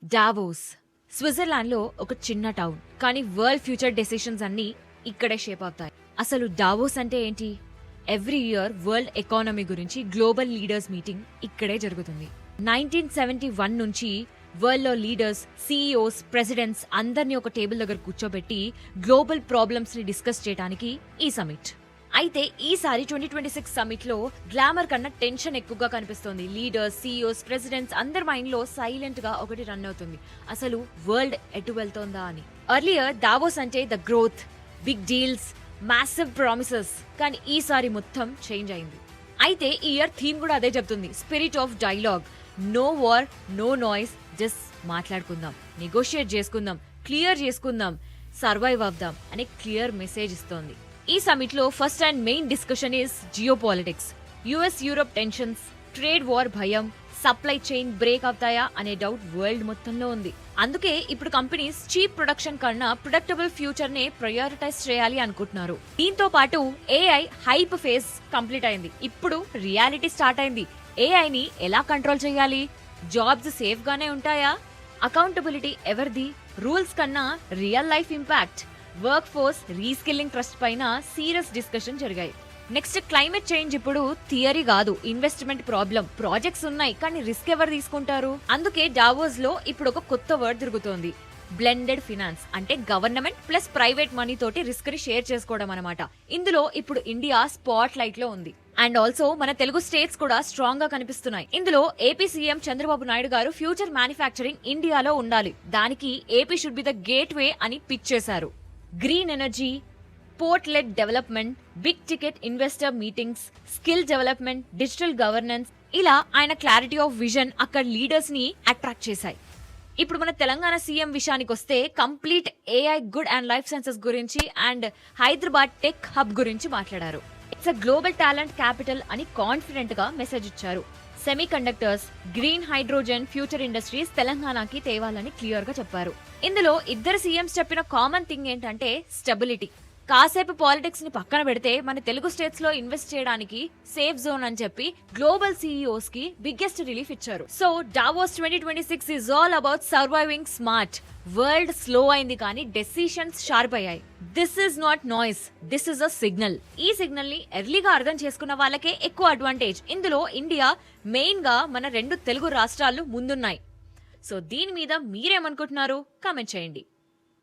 Davos Switzerland లో ఒక చిన్న టౌన్, కానీ వరల్డ్ ఫ్యూచర్ డెసిషన్స్ అన్ని ఇక్కడే షేప్ అవుతాయి. అసలు డావోస్ అంటే ఏంటి? ఎవ్రీ ఇయర్ వరల్డ్ ఎకానమీ గురించి గ్లోబల్ లీడర్స్ మీటింగ్ ఇక్కడే జరుగుతుంది. 1971 నుంచి వరల్డ్ లో లీడర్స్, సీఈఓస్, ప్రెసిడెంట్స్ అందరినీ ఒక టేబుల్ దగ్గర కూర్చోబెట్టి గ్లోబల్ ప్రాబ్లమ్స్ ని డిస్కస్ చేయడానికి ఈ సమిట్. అయితే ఈసారి 2026 సమిట్ లో గ్లామర్ కన్నా టెన్షన్ ఎక్కువగా కనిపిస్తోంది. లీడర్స్, సీఈఓస్, ప్రెసిడెంట్స్ అందరి మైండ్ లో సైలెంట్ గా ఒకటి రన్ అవుతుంది, అసలు వరల్డ్ ఎటు వెళ్తోందా అని. ఎర్లియర్ దావోస్ అంటే the growth, big deals, massive promises, కానీ ఈసారి మొత్తం చేంజ్ అయింది. అయితే ఈ ఇయర్ థీమ్ కూడా అదే చెప్తుంది, spirit of dialogue. No war, no noise, just మాట్లాడుకుందాం, నెగోషియేట్ చేసుకుందాం, క్లియర్ చేసుకుందాం, సర్వైవ్ అవుదాం అనే క్లియర్ మెసేజ్ ఇస్తోంది. ఈ సమిట్ లో first and main discussion is geopolitics. US Europe tensions, trade war భయం, సప్లై చైన్ బ్రేక్ అవుతాయా అనే డౌట్ వరల్డ్ మొత్తంలో ఉంది. అందుకే ఇప్పుడు కంపెనీస్ చీప్ ప్రొడక్షన్ కన్నా ప్రొడక్టబుల్ ఫ్యూచర్ నే ప్రయారిటైజ్ చేయాలి అనుకుంటున్నారు. దీంతో పాటు ఏఐ హైప్ ఫేజ్ కంప్లీట్ అయింది, ఇప్పుడు రియాలిటీ స్టార్ట్ అయింది. ఏఐని ఎలా కంట్రోల్ చేయాలి? జాబ్స్ సేఫ్ గానే ఉంటాయా? అకౌంటబిలిటీ ఎవరిది? రూల్స్ కన్నా real life impact, work force reskilling trust పైన సీరియస్ డిస్కషన్ జరిగాయి. నెక్స్ట్ క్లైమేట్ చేంజ్ ఇప్పుడు థియరీ కాదు, ఇన్వెస్ట్మెంట్ ప్రాబ్లం. ప్రాజెక్ట్స్ ఉన్నాయి, కానీ రిస్క్ ఎవరు తీసుకుంటారు? అందుకే డావోస్ లో ఇప్పుడు ఒక కొత్త వర్డ్ తిరుగుతోంది, బ్లెండెడ్ ఫినాన్స్. అంటే గవర్నమెంట్ ప్లస్ ప్రైవేట్ మనీ తోటి రిస్క్ ని షేర్ చేసుకోవడం అనమాట. ఇందులో ఇప్పుడు ఇండియా స్పాట్ లైట్ లో ఉంది. అండ్ ఆల్సో మన తెలుగు స్టేట్స్ కూడా స్ట్రాంగ్ గా కనిపిస్తున్నాయి. ఇందులో ఏపీ సీఎం చంద్రబాబు నాయుడు గారు ఫ్యూచర్ మ్యానుఫ్యాక్చరింగ్ ఇండియాలో ఉండాలి, దానికి AP should be the gateway అని పిచ్ చేశారు. Green energy, port led development, big ticket investor meetings, skill development, digital governance, ఇలా ఆయన క్లారిటీ ఆఫ్ విజన్ అక్కడ లీడర్స్ ని అట్రాక్ట్ చేశాయి. ఇప్పుడు మన తెలంగాణ సీఎం విషయానికి వస్తే complete AI, good and life sciences గురించి అండ్ హైదరాబాద్ టెక్ హబ్ గురించి మాట్లాడారు. It's a global talent capital అని కాన్ఫిడెంట్ గా మెసేజ్ ఇచ్చారు. Semiconductors, green hydrogen, future industries తెలంగాణకి తేవాలని క్లియర్ గా చెప్పారు. ఇందులో ఇద్దరు సీఎంస్ చెప్పిన కామన్ థింగ్ ఏంటంటే స్టెబిలిటీ. కాసేపు పాలిటిక్స్ ని పక్కన పెడితే మన తెలుగు స్టేట్స్ లో ఇన్వెస్ట్ చేయడానికి సేఫ్ జోన్ అని చెప్పి గ్లోబల్ సీఈఓస్ కి బిగ్గెస్ట్ రిలీఫ్ ఇచ్చారు. So Davos 2026 is all about surviving smart. World slow అయింది, కానీ డెసిషన్స్ షార్ప్ అయ్యాయి. This is not noise, this is a signal. ఈ సిగ్నల్ ని ఎర్లీగా అర్థం చేసుకున్న వాళ్ళకే ఎక్కువ అడ్వాంటేజ్. ఇందులో ఇండియా మెయిన్ గా మన 2 తెలుగు రాష్ట్రాలు ముందున్నాయి. సో దీని మీద మీరేమనుకుంటున్నారు? కామెంట్ చేయండి.